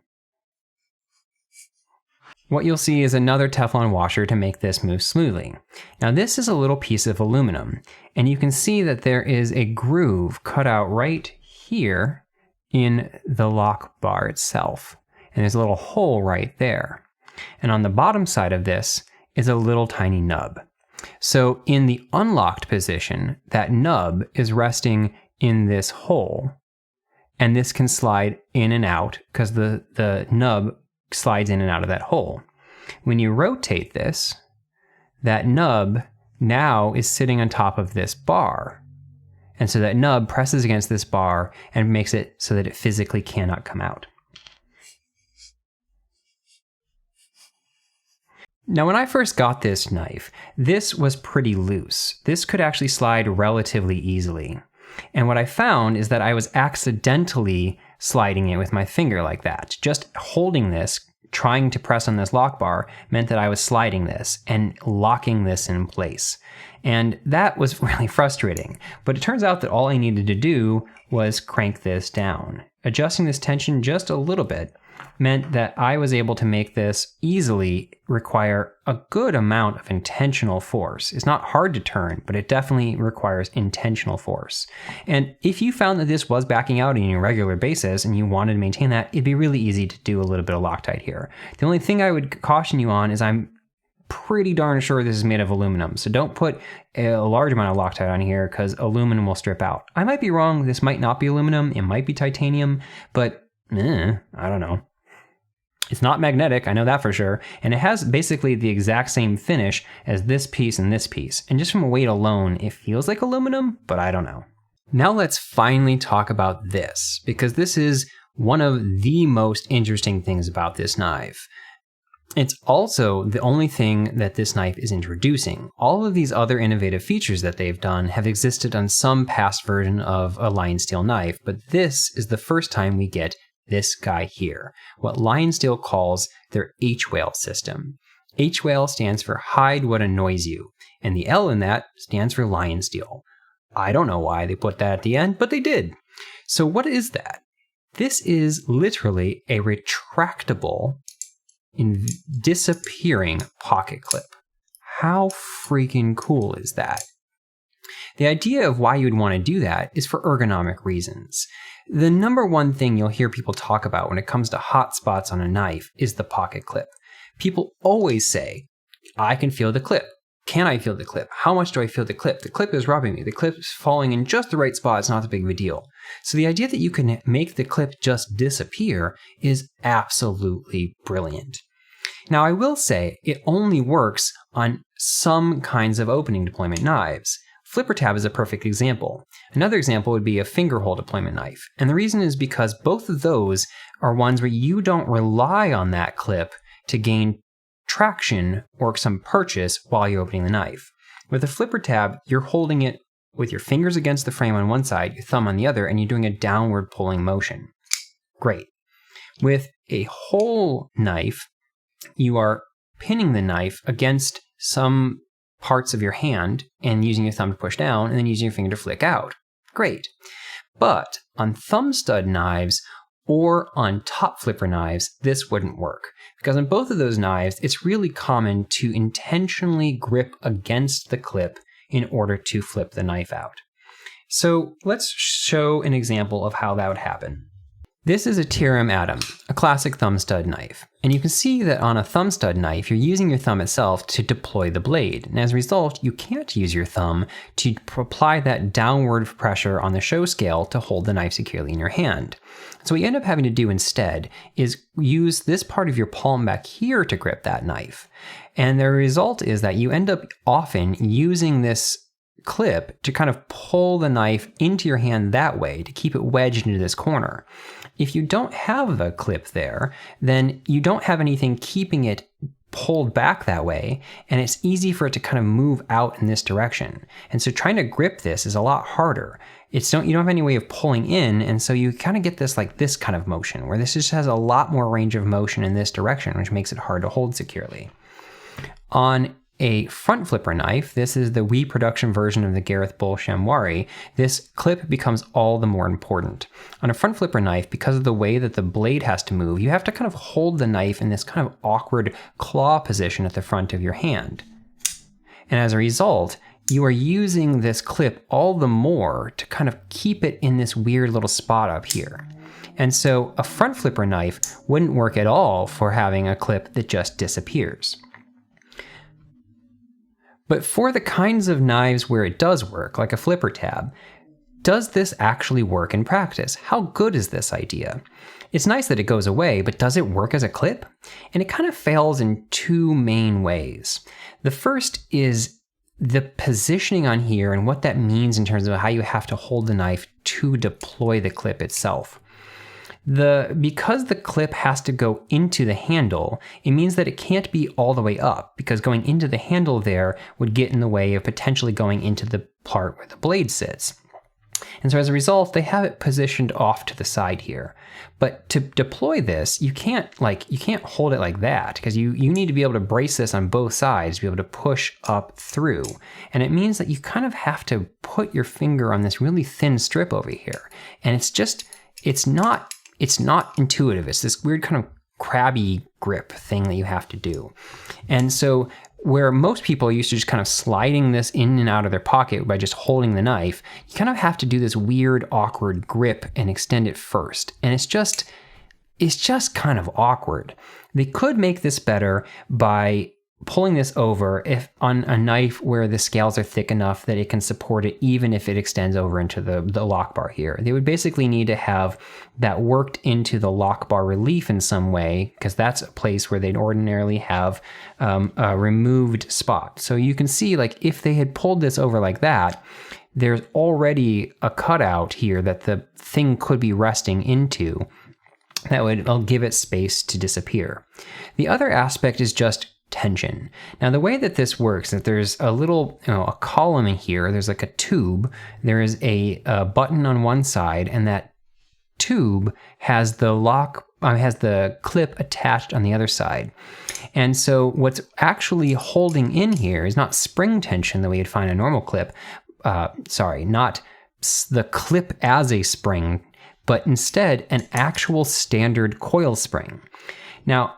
Speaker 1: What you'll see is another Teflon washer to make this move smoothly. Now this is a little piece of aluminum, and you can see that there is a groove cut out right here in the lock bar itself. And there's a little hole right there. And on the bottom side of this is a little tiny nub. So in the unlocked position, that nub is resting in this hole, and this can slide in and out because the nub slides in and out of that hole. When you rotate this, that nub now is sitting on top of this bar. And so that nub presses against this bar and makes it so that it physically cannot come out. Now, when I first got this knife, this was pretty loose. This could actually slide relatively easily. And what I found is that I was accidentally sliding it with my finger like that. Just holding this, trying to press on this lock bar, meant that I was sliding this and locking this in place. And that was really frustrating. But it turns out that all I needed to do was crank this down. Adjusting this tension just a little bit meant that I was able to make this easily require a good amount of intentional force. It's not hard to turn, but it definitely requires intentional force. And if you found that this was backing out on a regular basis and you wanted to maintain that, it'd be really easy to do a little bit of Loctite here. The only thing I would caution you on is I'm pretty darn sure this is made of aluminum. So don't put a large amount of Loctite on here because aluminum will strip out. I might be wrong. This might not be aluminum. It might be titanium, but I don't know. It's not magnetic, I know that for sure, and it has basically the exact same finish as this piece and this piece. And just from a weight alone, it feels like aluminum, but I don't know. Now let's finally talk about this, because this is one of the most interesting things about this knife. It's also the only thing that this knife is introducing. All of these other innovative features that they've done have existed on some past version of a LionSTEEL knife, but this is the first time we get this guy here, what LionSTEEL calls their H.WAYL system. H.WAYL stands for Hide What Annoys You, and the L in that stands for LionSTEEL. I don't know why they put that at the end, but they did. So what is that? This is literally a retractable disappearing pocket clip. How freaking cool is that? The idea of why you'd want to do that is for ergonomic reasons. The number one thing you'll hear people talk about when it comes to hot spots on a knife is the pocket clip. People always say, I can feel the clip. Can I feel the clip? How much do I feel the clip? The clip is rubbing me. The clip is falling in just the right spot. It's not that big of a deal. So the idea that you can make the clip just disappear is absolutely brilliant. Now, I will say it only works on some kinds of opening deployment knives. Flipper tab is a perfect example. Another example would be a finger hole deployment knife. And the reason is because both of those are ones where you don't rely on that clip to gain traction or some purchase while you're opening the knife. With a flipper tab, you're holding it with your fingers against the frame on one side, your thumb on the other, and you're doing a downward pulling motion. Great. With a hole knife, you are pinning the knife against some parts of your hand and using your thumb to push down and then using your finger to flick out. Great. But on thumb stud knives or on top flipper knives, this wouldn't work. Because on both of those knives, it's really common to intentionally grip against the clip in order to flip the knife out. So let's show an example of how that would happen. This is a TRM Atom, a classic thumb stud knife. And you can see that on a thumb stud knife, you're using your thumb itself to deploy the blade. And as a result, you can't use your thumb to apply that downward pressure on the show scale to hold the knife securely in your hand. So what you end up having to do instead is use this part of your palm back here to grip that knife. And the result is that you end up often using this clip to kind of pull the knife into your hand that way to keep it wedged into this corner. If you don't have a clip there, then you don't have anything keeping it pulled back that way, and it's easy for it to kind of move out in this direction. And so trying to grip this is a lot harder. You don't have any way of pulling in, and so you kind of get this like this kind of motion, where this just has a lot more range of motion in this direction, which makes it hard to hold securely. On a front flipper knife, this is the WE production version of the Gareth Bull Chamois, this clip becomes all the more important. On a front flipper knife, because of the way that the blade has to move, you have to kind of hold the knife in this kind of awkward claw position at the front of your hand. And as a result, you are using this clip all the more to kind of keep it in this weird little spot up here. And so a front flipper knife wouldn't work at all for having a clip that just disappears. But for the kinds of knives where it does work, like a flipper tab, does this actually work in practice? How good is this idea? It's nice that it goes away, but does it work as a clip? And it kind of fails in two main ways. The first is the positioning on here and what that means in terms of how you have to hold the knife to deploy the clip itself. Because the clip has to go into the handle, it means that it can't be all the way up, because going into the handle there would get in the way of potentially going into the part where the blade sits. And so as a result, they have it positioned off to the side here. But to deploy this, you can't hold it like that, because you need to be able to brace this on both sides to be able to push up through. And it means that you kind of have to put your finger on this really thin strip over here. And it's not intuitive. It's this weird kind of crabby grip thing that you have to do. And so where most people are used to just kind of sliding this in and out of their pocket by just holding the knife, you kind of have to do this weird, awkward grip and extend it first. And it's just kind of awkward. They could make this better by pulling this over if on a knife where the scales are thick enough that it can support it even if it extends over into the lock bar here. They would basically need to have that worked into the lock bar relief in some way, because that's a place where they'd ordinarily have a removed spot. So you can see, like, if they had pulled this over like that, there's already a cutout here that the thing could be resting into. That would give it space to disappear. The other aspect is just tension. Now, the way that this works is that there's a little, a column in here. There's like a tube. There is a button on one side, and that tube has the clip attached on the other side. And so what's actually holding in here is not spring tension the way you'd find a normal clip. Not the clip as a spring, but instead an actual standard coil spring. Now,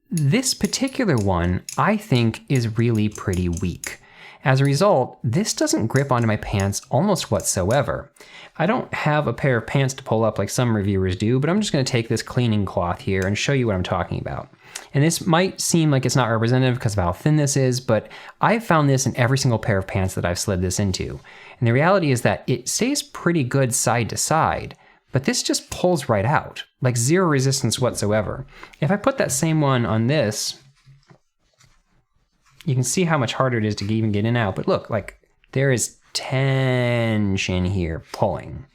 Speaker 1: this particular one, I think, is really pretty weak. As a result, this doesn't grip onto my pants almost whatsoever. I don't have a pair of pants to pull up like some reviewers do, but I'm just going to take this cleaning cloth here and show you what I'm talking about. And this might seem like it's not representative because of how thin this is, but I've found this in every single pair of pants that I've slid this into. And the reality is that it stays pretty good side to side, but this just pulls right out, like zero resistance whatsoever. If I put that same one on this, you can see how much harder it is to even get in and out. But look, like there is tension here pulling.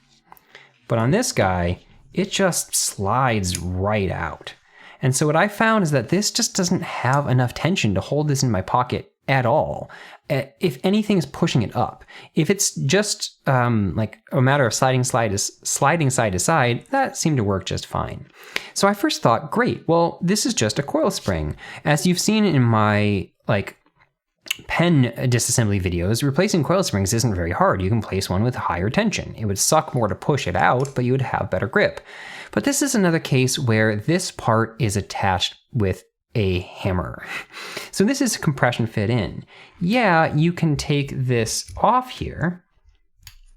Speaker 1: But on this guy, it just slides right out. And so what I found is that this just doesn't have enough tension to hold this in my pocket at all. If anything is pushing it up. If it's just like a matter of sliding side to side, that seemed to work just fine. So I first thought, great, well, this is just a coil spring. As you've seen in my pen disassembly videos, replacing coil springs isn't very hard. You can place one with higher tension. It would suck more to push it out, but you would have better grip. But this is another case where this part is attached with a hammer. So this is a compression fit in. Yeah, you can take this off here,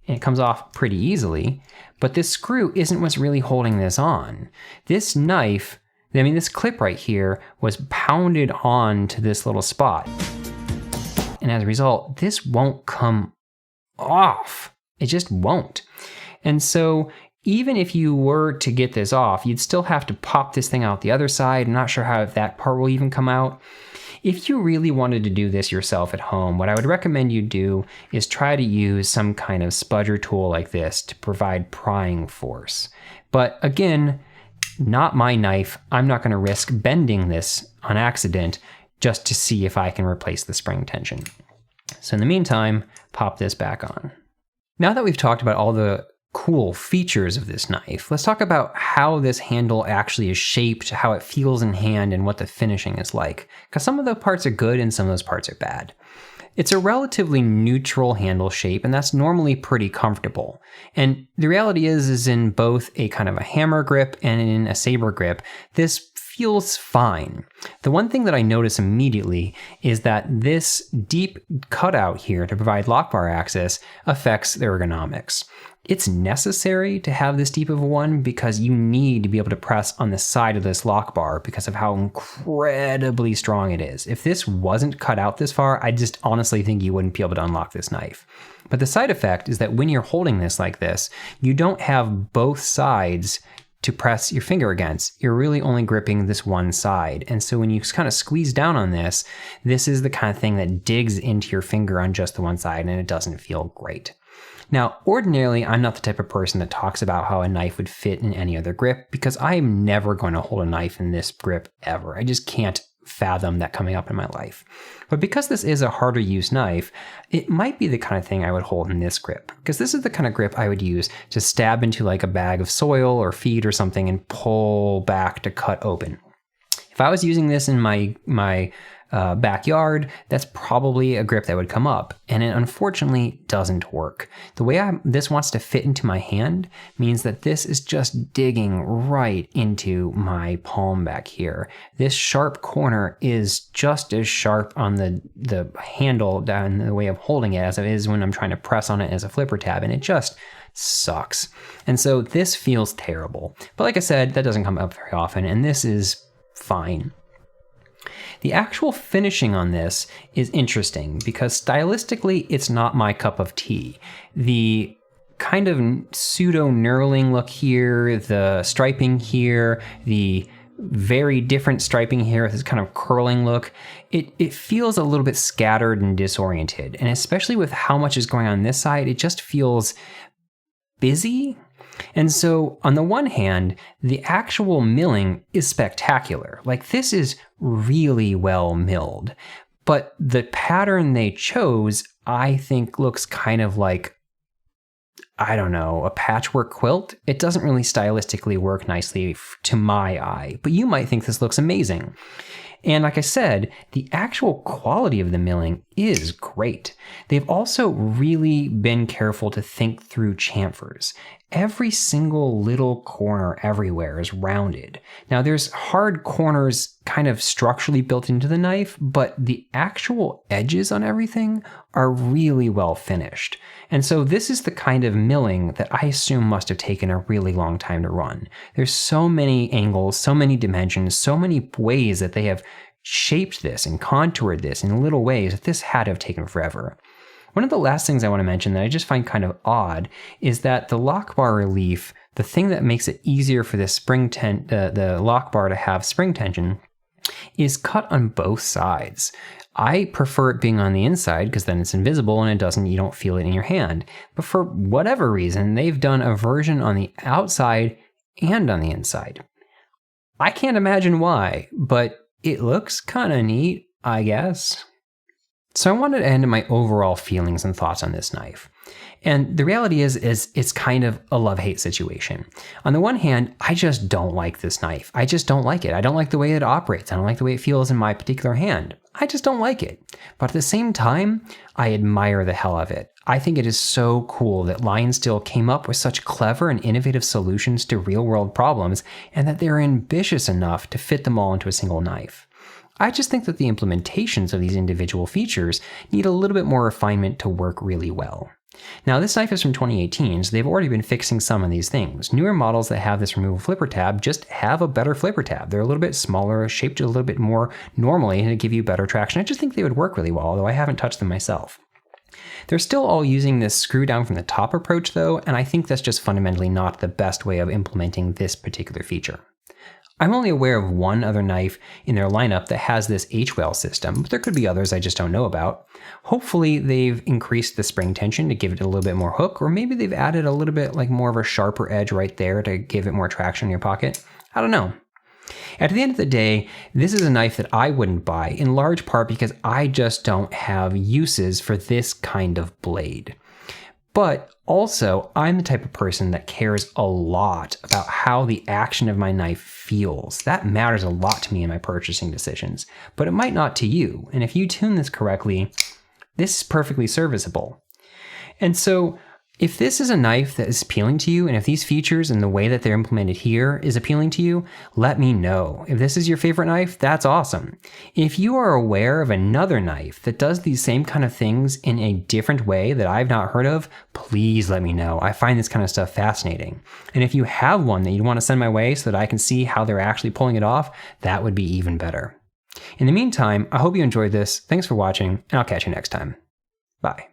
Speaker 1: and it comes off pretty easily, but this screw isn't what's really holding this on. This knife, this clip right here was pounded on to this little spot. And as a result, this won't come off. It just won't. And so even if you were to get this off, you'd still have to pop this thing out the other side. I'm not sure how that part will even come out. If you really wanted to do this yourself at home, what I would recommend you do is try to use some kind of spudger tool like this to provide prying force. But again, not my knife. I'm not going to risk bending this on accident just to see if I can replace the spring tension. So in the meantime, pop this back on. Now that we've talked about all the cool features of this knife, let's talk about how this handle actually is shaped, how it feels in hand, and what the finishing is like. Because some of the parts are good and some of those parts are bad. It's a relatively neutral handle shape, and that's normally pretty comfortable. And the reality is in both a kind of a hammer grip and in a saber grip, this feels fine. The one thing that I notice immediately is that this deep cutout here to provide lockbar access affects the ergonomics. It's necessary to have this deep of a one because you need to be able to press on the side of this lock bar because of how incredibly strong it is. If this wasn't cut out this far, I just honestly think you wouldn't be able to unlock this knife. But the side effect is that when you're holding this like this, you don't have both sides to press your finger against. You're really only gripping this one side. And so when you kind of squeeze down on this, this is the kind of thing that digs into your finger on just the one side, and it doesn't feel great. Now, ordinarily, I'm not the type of person that talks about how a knife would fit in any other grip because I am never going to hold a knife in this grip ever. I just can't fathom that coming up in my life. But because this is a harder use knife, it might be the kind of thing I would hold in this grip, because this is the kind of grip I would use to stab into like a bag of soil or feed or something and pull back to cut open. If I was using this in my backyard, that's probably a grip that would come up, and it unfortunately doesn't work. The way this wants to fit into my hand means that this is just digging right into my palm back here. This sharp corner is just as sharp on the handle down the way of holding it as it is when I'm trying to press on it as a flipper tab, and it just sucks. And so this feels terrible. But like I said, that doesn't come up very often, and this is fine. The actual finishing on this is interesting because stylistically, it's not my cup of tea. The kind of pseudo-knurling look here, the striping here, the very different striping here with this kind of curling look, it feels a little bit scattered and disoriented. And especially with how much is going on this side, it just feels busy. And so on the one hand, the actual milling is spectacular. Like, this is really well milled. But the pattern they chose, I think, looks kind of like, I don't know, a patchwork quilt. It doesn't really stylistically work nicely to my eye, but you might think this looks amazing. And like I said, the actual quality of the milling is great. They've also really been careful to think through chamfers. Every single little corner everywhere is rounded. Now, there's hard corners kind of structurally built into the knife, but the actual edges on everything are really well finished. And so this is the kind of milling that I assume must have taken a really long time to run. There's so many angles, so many dimensions, so many ways that they have shaped this and contoured this in little ways that this had to have taken forever. One of the last things I want to mention that I just find kind of odd is that the lockbar relief, the thing that makes it easier for the the lockbar to have spring tension, is cut on both sides. I prefer it being on the inside because then it's invisible and you don't feel it in your hand. But for whatever reason, they've done a version on the outside and on the inside. I can't imagine why, but it looks kind of neat, I guess. So I wanted to end my overall feelings and thoughts on this knife. And the reality is it's kind of a love-hate situation. On the one hand, I just don't like this knife. I just don't like it. I don't like the way it operates. I don't like the way it feels in my particular hand. I just don't like it. But at the same time, I admire the hell of it. I think it is so cool that LionSTEEL came up with such clever and innovative solutions to real-world problems, and that they're ambitious enough to fit them all into a single knife. I just think that the implementations of these individual features need a little bit more refinement to work really well. Now, this knife is from 2018, so they've already been fixing some of these things. Newer models that have this removable flipper tab just have a better flipper tab. They're a little bit smaller, shaped a little bit more normally to give you better traction. I just think they would work really well, although I haven't touched them myself. They're still all using this screw down from the top approach though, and I think that's just fundamentally not the best way of implementing this particular feature. I'm only aware of one other knife in their lineup that has this H.WAYL system, but there could be others I just don't know about. Hopefully they've increased the spring tension to give it a little bit more hook, or maybe they've added a little bit like more of a sharper edge right there to give it more traction in your pocket. I don't know. At the end of the day, this is a knife that I wouldn't buy, in large part because I just don't have uses for this kind of blade. But also, I'm the type of person that cares a lot about how the action of my knife feels. That matters a lot to me in my purchasing decisions, but it might not to you. And if you tune this correctly, this is perfectly serviceable. And so, if this is a knife that is appealing to you, and if these features and the way that they're implemented here is appealing to you, let me know. If this is your favorite knife, that's awesome. If you are aware of another knife that does these same kind of things in a different way that I've not heard of, please let me know. I find this kind of stuff fascinating. And if you have one that you want to send my way so that I can see how they're actually pulling it off, that would be even better. In the meantime, I hope you enjoyed this. Thanks for watching, and I'll catch you next time. Bye.